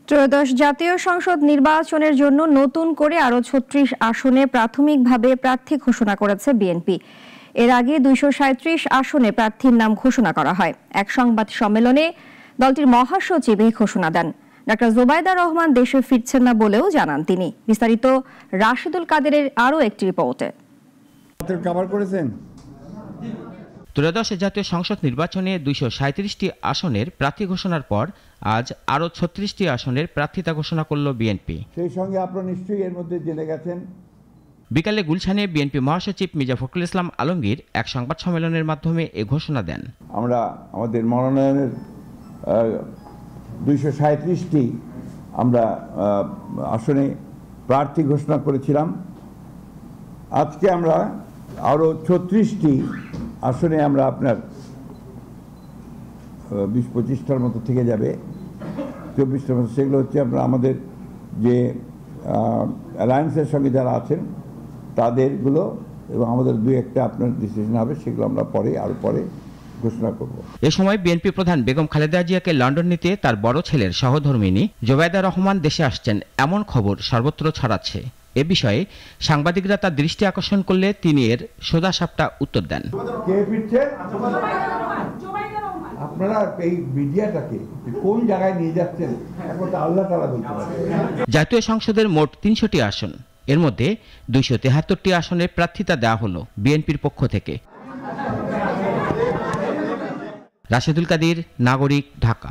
ত্রয়োদশ জাতীয় সংসদ নির্বাচনের জন্য নতুন করে আরও ৩৬ আসনে প্রাথমিকভাবে প্রার্থী ঘোষণা করেছে বিএনপি। এর আগে ২৩৭ আসনে প্রার্থীর নাম ঘোষণা করা হয়। এক সংবাদ সম্মেলনে দলটির মহাসচিব এই ঘোষণা দেন। ডক্টর জোবায়দা রহমান দেশে ফিরছেন না বলেও জানান তিনি। বিস্তারিত রাশেদুল কাদেরের আরও একটি রিপোর্টে। ত্রয়োদশ জাতীয় সংসদ নির্বাচনে ২৩৭টি আসনের প্রার্থী ঘোষণার পর আজ আরও ৩৬টি আসনের প্রার্থিতা ঘোষণা করল বিএনপি। সেই সঙ্গে আপনারা নিশ্চয়ই এর মধ্যে জেনে গেছেন। বিকালে গুলশানে বিএনপি মহাসচিব মির্জা ফখরুল ইসলাম আলমগীর এক সংবাদ সম্মেলনের মাধ্যমে এ ঘোষণা দেন। আমরা আমাদের মনোনয়নের ২৩৭টি আমরা আসনে প্রার্থী ঘোষণা করেছিলাম। আজকে আমরা আরও ৩৬টি আসনে আমরা আপনার ২০-২৫টার মতো থেকে যাবে, ২৪টার মতো। সেগুলো হচ্ছে আপনার আমাদের যে অ্যালায়েন্সের সঙ্গে যারা আছেন তাদেরগুলো, এবং আমাদের ২-১টা আপনার ডিসিশন হবে, সেগুলো আমরা আরও পরে ঘোষণা করব। এ সময় বিএনপি প্রধান বেগম খালেদা জিয়াকে লন্ডন নিতে তার বড় ছেলের সহধর্মিণী জোবায়দা রহমান দেশে আসছেন এমন খবর সর্বত্র ছড়াচ্ছে। এ বিষয়ে সাংবাদিকরা তার দৃষ্টি আকর্ষণ করলে তিনি এর সোজাসাপটা উত্তর দেন। কে ফিরছে? আপনারা এই মিডিয়াটাকে কোন জায়গায় নিয়ে যাচ্ছেন এখন আল্লাহ তাআলা বলতে পারে। জাতীয় সংসদের মোট ৩০০টি আসন, এর মধ্যে ২৭৩টি আসনে প্রার্থিতা দেওয়া হলো বিএনপির পক্ষ থেকে। রাশেদুল কাদের, নাগরিক, ঢাকা।